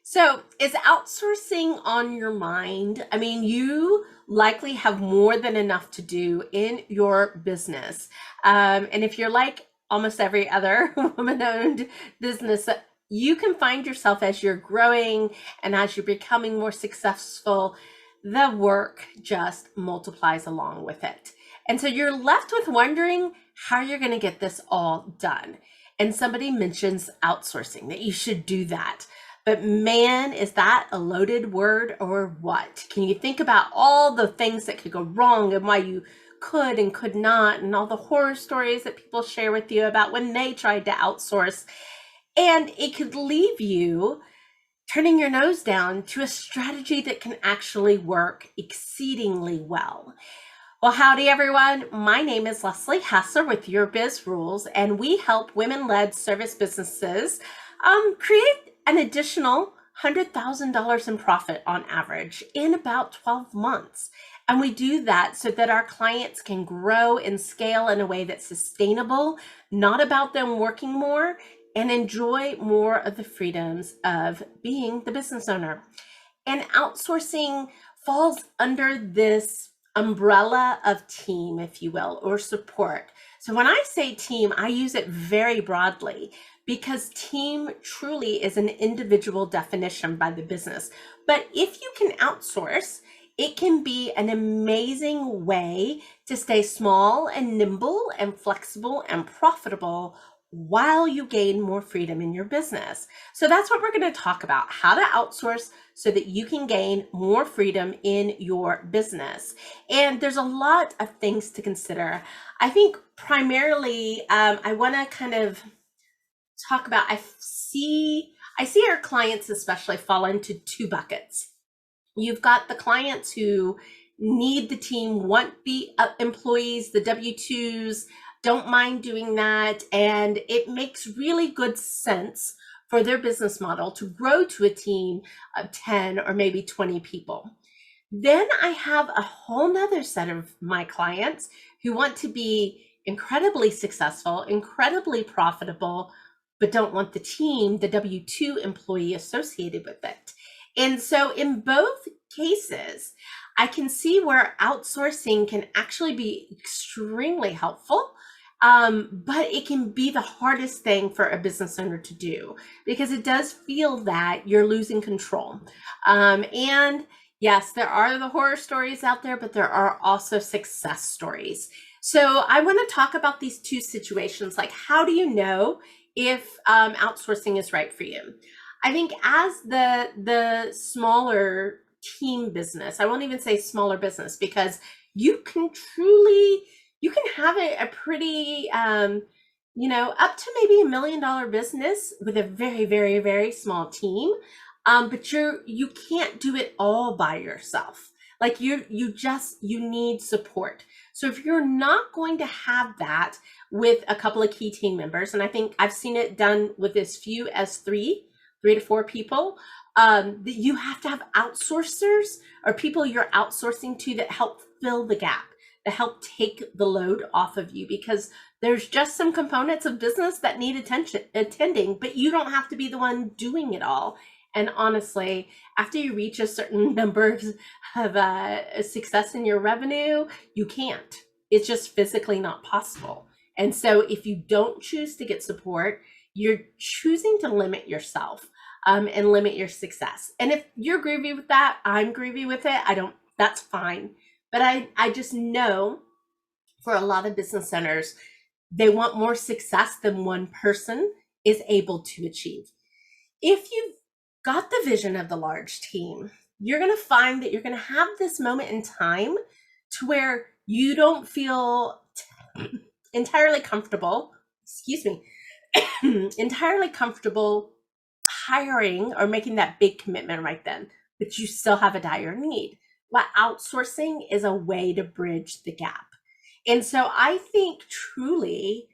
So, is outsourcing on your mind? I mean, you likely have more than enough to do in your business. And if you're like almost every other woman owned business, you can find yourself as you're growing and as you're becoming more successful, the work just multiplies along with it. And so you're left with wondering how you're going to get this all done. And somebody mentions outsourcing, that you should do that. But man, is that a loaded word or what? Can you think about all the things that could go wrong and why you could and could not, and all the horror stories that people share with you about when they tried to outsource? And it could leave you turning your nose down to a strategy that can actually work exceedingly well. Well, howdy everyone. My name is Leslie Hesser with Your Biz Rules, and we help women-led service businesses create an additional $100,000 in profit on average in about 12 months. And we do that so that our clients can grow and scale in a way that's sustainable, not about them working more, and enjoy more of the freedoms of being the business owner. And outsourcing falls under this umbrella of team, if you will, or support. So when I say team, I use it very broadly because team truly is an individual definition by the business. But if you can outsource, it can be an amazing way to stay small and nimble and flexible and profitable while you gain more freedom in your business. So that's what we're going to talk about, how to outsource so that you can gain more freedom in your business. And there's a lot of things to consider. I think primarily, I want to kind of talk about, I see our clients especially fall into two buckets. You've got the clients who need the team, want the employees, the W-2s, don't mind doing that, and it makes really good sense for their business model to grow to a team of 10 or maybe 20 people. Then I have a whole nother set of my clients who want to be incredibly successful, incredibly profitable, but don't want the team, the W-2 employee associated with it. And so in both cases, I can see where outsourcing can actually be extremely helpful, but it can be the hardest thing for a business owner to do because it does feel that you're losing control. And yes, there are the horror stories out there, but there are also success stories. So I want to talk about these two situations, like how do you know if outsourcing is right for you? I think as the smaller team business, I won't even say smaller business because you can have a pretty, up to maybe $1 million business with a very, very, very small team. But you can't do it all by yourself. Like you need support. So if you're not going to have that with a couple of key team members, and I think I've seen it done with as few as three to four people, that you have to have outsourcers or people you're outsourcing to that help fill the gap, that help take the load off of you, because there's just some components of business that need attending, but you don't have to be the one doing it all. And honestly, after you reach a certain number of success in your revenue, you can't. It's just physically not possible. And so if you don't choose to get support, you're choosing to limit yourself and limit your success. And if you're groovy with that, I'm groovy with it. That's fine. But I just know for a lot of business owners, they want more success than one person is able to achieve. If you've got the vision of the large team, you're going to find that you're going to have this moment in time to where you don't feel entirely comfortable, entirely comfortable hiring or making that big commitment right then, but you still have a dire need. Well, outsourcing is a way to bridge the gap. And so I think truly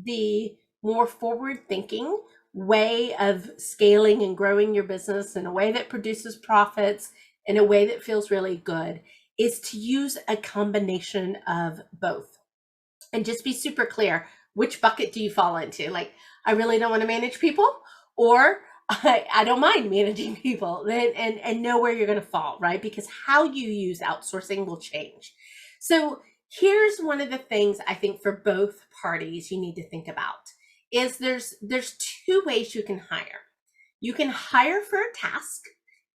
the more forward thinking way of scaling and growing your business in a way that produces profits in a way that feels really good is to use a combination of both. And just be super clear, which bucket do you fall into? Like, I really don't want to manage people, or I don't mind managing people and know where you're going to fall, right? Because how you use outsourcing will change. So here's one of the things I think for both parties you need to think about is there's two ways you can hire. You can hire for a task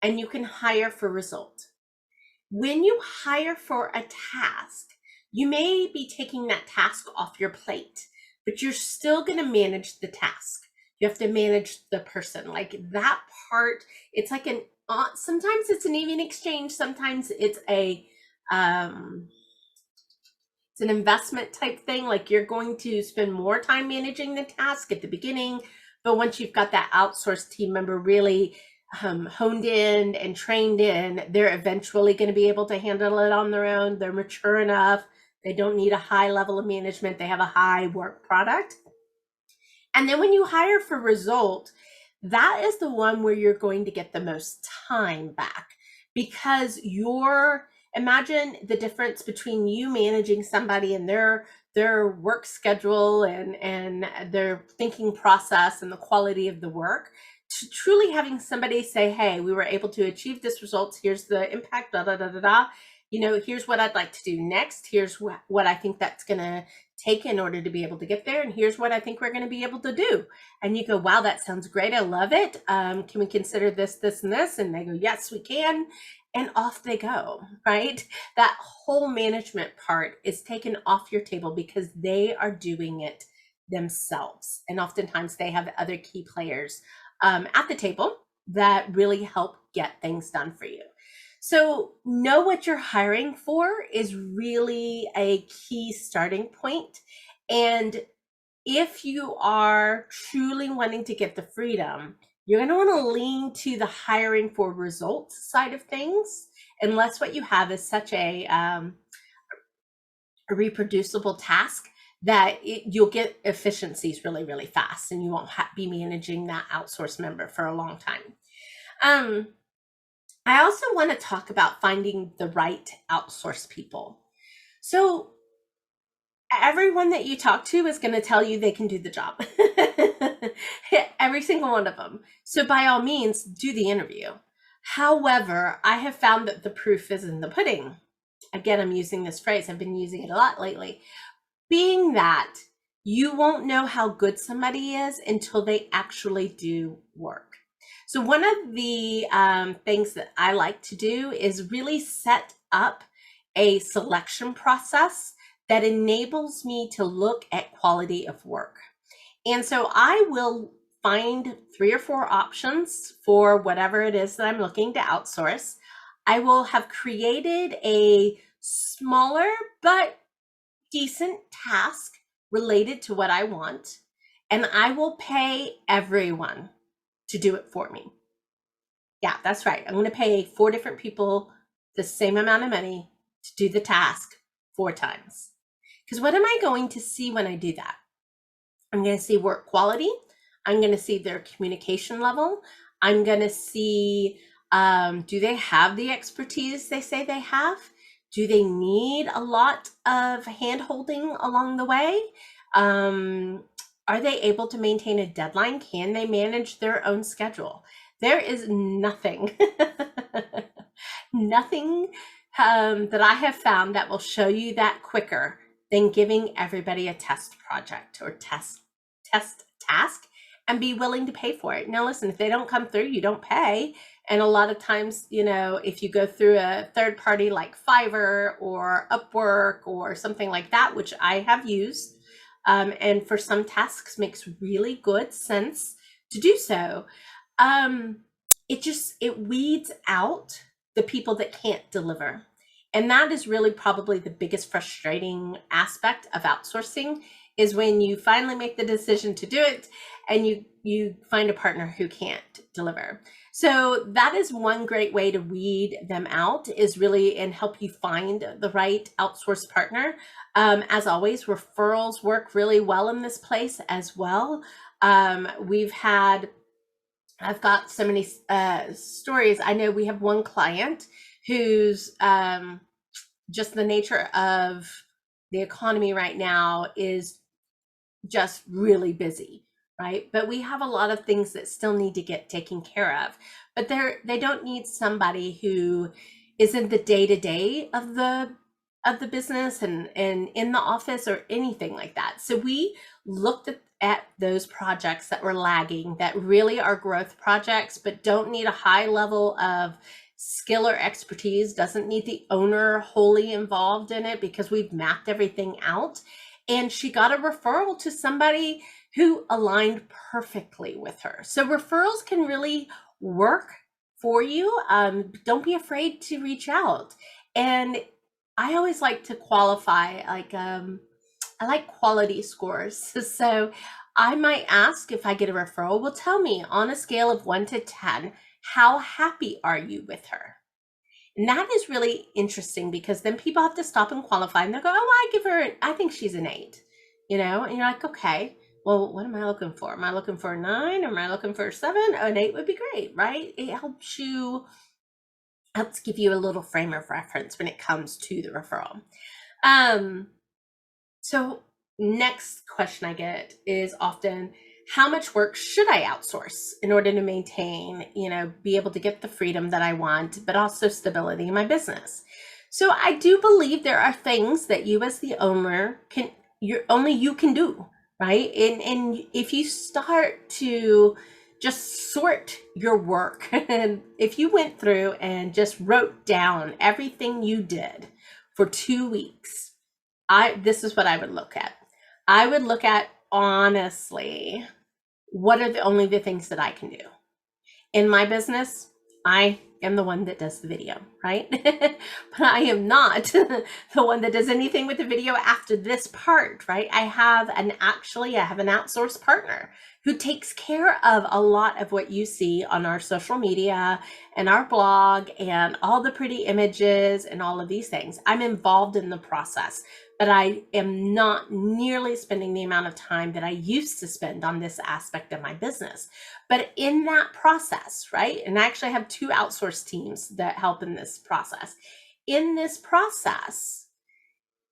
and you can hire for result. When you hire for a task, you may be taking that task off your plate, but you're still going to manage the task. You have to manage the person. Like that part, it's like sometimes it's an even exchange, sometimes it's an investment type thing. Like you're going to spend more time managing the task at the beginning, but once you've got that outsourced team member really honed in and trained in, they're eventually going to be able to handle it on their own. They're mature enough. They don't need a high level of management. They have a high work product. And then when you hire for result, that is the one where you're going to get the most time back, because imagine the difference between you managing somebody and their work schedule and their thinking process and the quality of the work, to truly having somebody say, hey, we were able to achieve this result. Here's the impact, da, da, da, da, da. Here's what I'd like to do next. Here's what I think that's going to take in order to be able to get there. And here's what I think we're going to be able to do. And you go, wow, that sounds great. I love it. Can we consider this, this, and this? And they go, yes, we can. And off they go, right? That whole management part is taken off your table because they are doing it themselves. And oftentimes they have other key players at the table that really help get things done for you. So know what you're hiring for is really a key starting point. And if you are truly wanting to get the freedom, you're going to want to lean to the hiring for results side of things, unless what you have is such a reproducible task that you'll get efficiencies really, really fast, and you won't be managing that outsource member for a long time. I also want to talk about finding the right outsource people. So everyone that you talk to is going to tell you they can do the job. Every single one of them. So by all means, do the interview. However, I have found that the proof is in the pudding. Again, I'm using this phrase. I've been using it a lot lately. Being that you won't know how good somebody is until they actually do work. So one of the things that I like to do is really set up a selection process that enables me to look at quality of work. And so I will find 3 or 4 options for whatever it is that I'm looking to outsource. I will have created a smaller but decent task related to what I want, and I will pay everyone to do it for me. Yeah, that's right. I'm going to pay 4 different people the same amount of money to do the task 4 times. Because what am I going to see when I do that? I'm going to see work quality. I'm going to see their communication level. I'm going to see, do they have the expertise they say they have? Do they need a lot of hand-holding along the way? Are they able to maintain a deadline? Can they manage their own schedule? There is nothing, nothing that I have found that will show you that quicker than giving everybody a test project or test task and be willing to pay for it. Now, listen, if they don't come through, you don't pay. And a lot of times, if you go through a third party like Fiverr or Upwork or something like that, which I have used, and for some tasks makes really good sense to do so, it weeds out the people that can't deliver. And that is really probably the biggest frustrating aspect of outsourcing, is when you finally make the decision to do it and you find a partner who can't deliver. So that is one great way to weed them out, is really and help you find the right outsource partner. As always, referrals work really well in this place as well. I've got so many stories. I know we have one client who's just the nature of the economy right now is just really busy, right? But we have a lot of things that still need to get taken care of. But they don't need somebody who is in the day-to-day of the business and in the office or anything like that. So we looked at those projects that were lagging, that really are growth projects, but don't need a high level of skill or expertise, doesn't need the owner wholly involved in it because we've mapped everything out. And she got a referral to somebody who aligned perfectly with her. So referrals can really work for you. Don't be afraid to reach out. And I always like to qualify, like, I like quality scores. So I might ask if I get a referral, well, tell me on a scale of 1 to 10, how happy are you with her? And that is really interesting because then people have to stop and qualify and they'll go, oh, I think she's an 8, you know? And you're like, okay, well, what am I looking for? Am I looking for a 9? Am I looking for a 7? Oh, an 8 would be great, right? It helps give you a little frame of reference when it comes to the referral. So next question I get is often, how much work should I outsource in order to maintain, be able to get the freedom that I want, but also stability in my business? So I do believe there are things that you as the owner only you can do, right? And if you start to just sort your work, and if you went through and just wrote down everything you did for 2 weeks, this is what I would look at. I would look at, honestly, what are only the things that I can do? In my business, I am the one that does the video, right? But I am not the one that does anything with the video after this part, right? I have an outsourced partner who takes care of a lot of what you see on our social media and our blog and all the pretty images and all of these things. I'm involved in the process, but I am not nearly spending the amount of time that I used to spend on this aspect of my business. But in that process, right? And I actually have 2 outsourced teams that help in this process. In this process,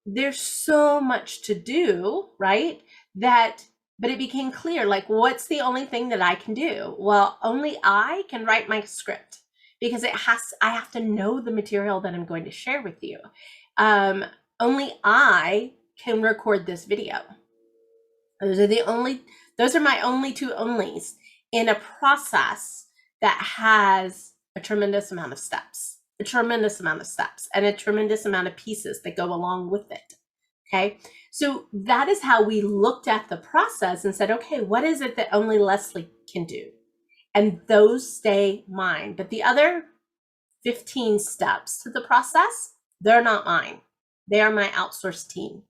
there's so much to do, right? But it became clear, like, what's the only thing that I can do? Well, only I can write my script because I have to know the material that I'm going to share with you. Only I can record this video. Those are my only 2 onlys in a process that has a tremendous amount of steps, and a tremendous amount of pieces that go along with it. Okay. So that is how we looked at the process and said, okay, what is it that only Leslie can do? And those stay mine. But the other 15 steps to the process, they're not mine. They are my outsourced team.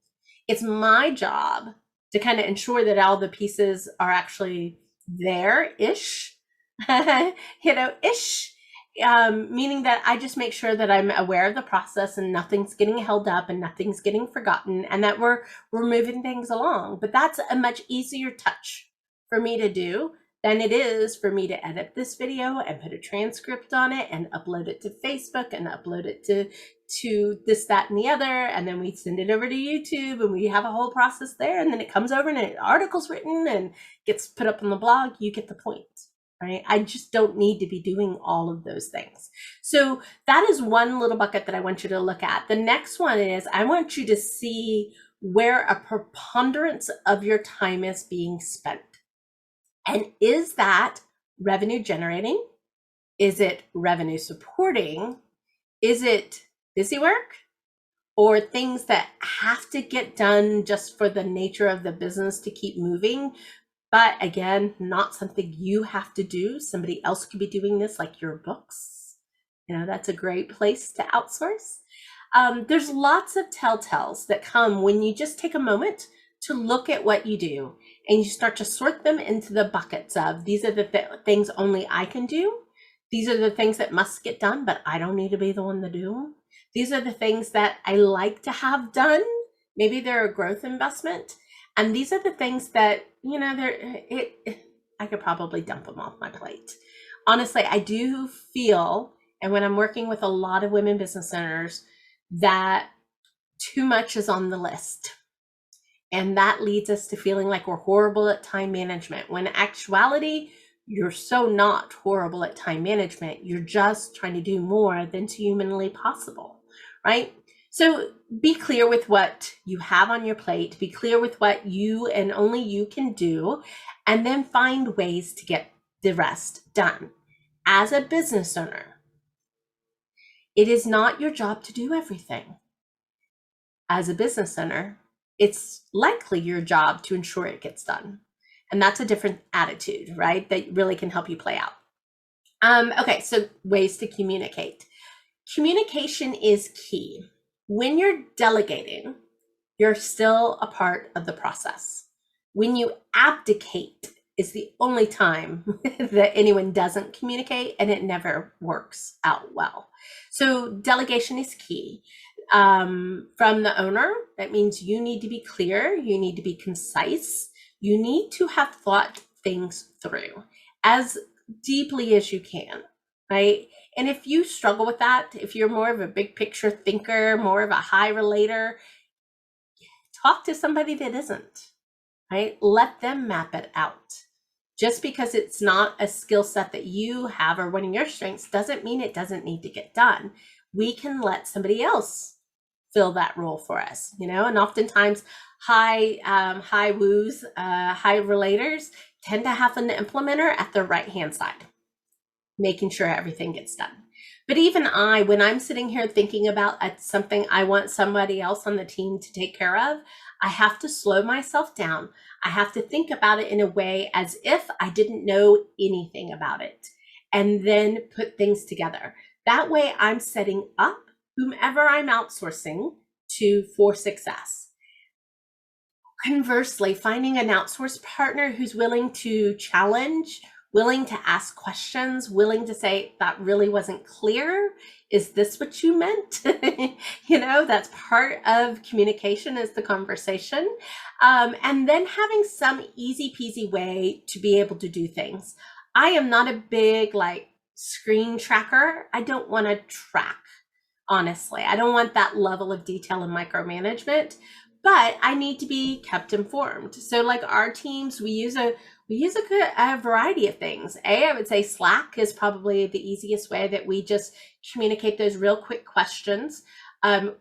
It's my job to kind of ensure that all the pieces are actually there-ish, meaning that I just make sure that I'm aware of the process and nothing's getting held up and nothing's getting forgotten and that we're moving things along. But that's a much easier touch for me to do than it is for me to edit this video and put a transcript on it and upload it to Facebook and upload it to this, that, and the other. And then we send it over to YouTube and we have a whole process there. And then it comes over and an article's written and gets put up on the blog. You get the point, right? I just don't need to be doing all of those things. So that is one little bucket that I want you to look at. The next one is I want you to see where a preponderance of your time is being spent. And is that revenue generating? Is it revenue supporting? Is it busy work? Or things that have to get done just for the nature of the business to keep moving? But again, not something you have to do. Somebody else could be doing this, like your books. That's a great place to outsource. There's lots of telltales that come when you just take a moment to look at what you do and you start to sort them into the buckets of, these are the things only I can do. These are the things that must get done, but I don't need to be the one to do them. These are the things that I like to have done. Maybe they're a growth investment. And these are the things that, I could probably dump them off my plate. Honestly, I do feel, and when I'm working with a lot of women business owners, that too much is on the list. And that leads us to feeling like we're horrible at time management, when in actuality, you're so not horrible at time management. You're just trying to do more than's humanly possible, right? So be clear with what you have on your plate, be clear with what you and only you can do, and then find ways to get the rest done. As a business owner, it is not your job to do everything. As a business owner, it's likely your job to ensure it gets done. And that's a different attitude, right? That really can help you play out. Okay, so ways to communicate. Communication is key. When you're delegating, you're still a part of the process. When you abdicate is the only time that anyone doesn't communicate, and it never works out well. So delegation is key. From the owner, that means you need to be clear, you need to be concise, you need to have thought things through as deeply as you can, right? And if you struggle with that, if you're more of a big picture thinker, more of a high relator, talk to somebody that isn't, right? Let them map it out. Just because it's not a skill set that you have or one of your strengths doesn't mean it doesn't need to get done. We can let somebody else fill that role for us, you know, and oftentimes high woos, high relators tend to have an implementer at their right-hand side, making sure everything gets done. But even when I'm sitting here thinking about something I want somebody else on the team to take care of, I have to slow myself down. I have to think about it in a way as if I didn't know anything about it, and then put things together. That way I'm setting up whomever I'm outsourcing for success. Conversely, finding an outsource partner who's willing to challenge, willing to ask questions, willing to say, that really wasn't clear. Is this what you meant? You know, that's part of communication, is the conversation. And then having some easy peasy way to be able to do things. I am not a big screen tracker. I don't want to track, honestly. I don't want that level of detail and micromanagement, but I need to be kept informed. So like our teams, we use a variety of things. I would say Slack is probably the easiest way that we just communicate those real quick questions.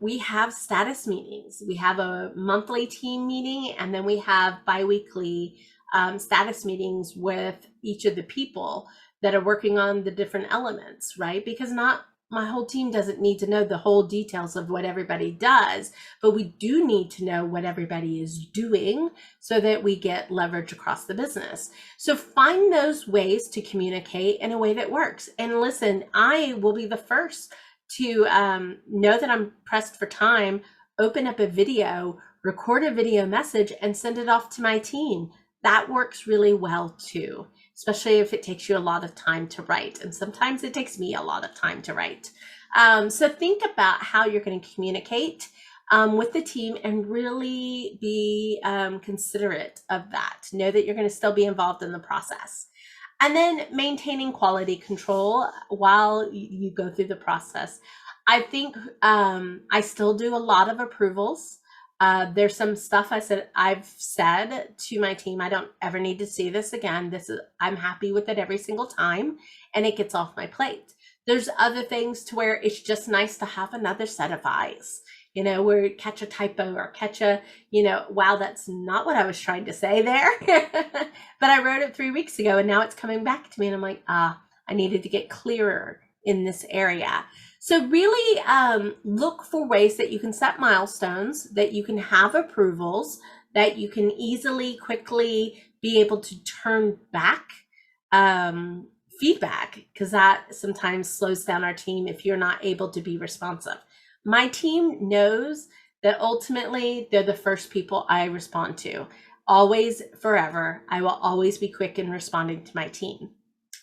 We have status meetings. We have a monthly team meeting, and then we have biweekly status meetings with each of the people that are working on the different elements, right? Because not my whole team doesn't need to know the whole details of what everybody does, but we do need to know what everybody is doing so that we get leverage across the business. So find those ways to communicate in a way that works. And listen, I will be the first to know that I'm pressed for time, open up a video, record a video message, and send it off to my team. That works really well too, especially if it takes you a lot of time to write. And sometimes it takes me a lot of time to write. So think about how you're going to communicate with the team, and really be considerate of that. Know that you're going to still be involved in the process. And then maintaining quality control while you go through the process. I think I still do a lot of approvals. There's some stuff I've said to my team, I don't ever need to see this again. I'm happy with it every single time, and it gets off my plate. There's other things to where it's just nice to have another set of eyes, you know, where you catch a typo or catch a, wow, that's not what I was trying to say there. But I wrote it 3 weeks ago, and now it's coming back to me, and I'm like, I needed to get clearer in this area. So really look for ways that you can set milestones, that you can have approvals, that you can easily, quickly be able to turn back feedback, because that sometimes slows down our team if you're not able to be responsive. My team knows that ultimately they're the first people I respond to. Always, forever, I will always be quick in responding to my team.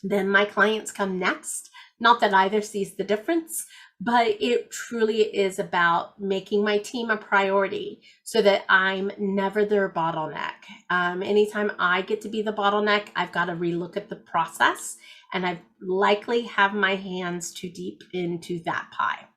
Then my clients come next. Not that either sees the difference, but it truly is about making my team a priority so that I'm never their bottleneck. Anytime I get to be the bottleneck, I've got to relook at the process, and I likely have my hands too deep into that pie.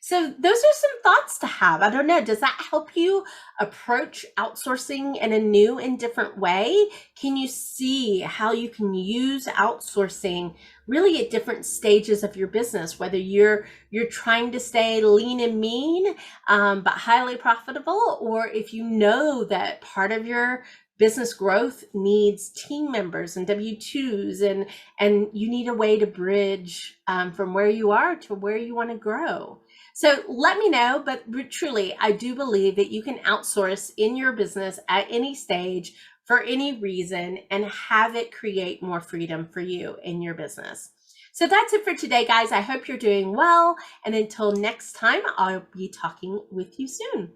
So those are some thoughts to have. I don't know. Does that help you approach outsourcing in a new and different way? Can you see how you can use outsourcing really at different stages of your business, whether you're trying to stay lean and mean, but highly profitable, or if you know that part of your business growth needs team members and W-2s, and you need a way to bridge from where you are to where you want to grow. So let me know, but truly, I do believe that you can outsource in your business at any stage for any reason and have it create more freedom for you in your business. So that's it for today, guys. I hope you're doing well. And until next time, I'll be talking with you soon.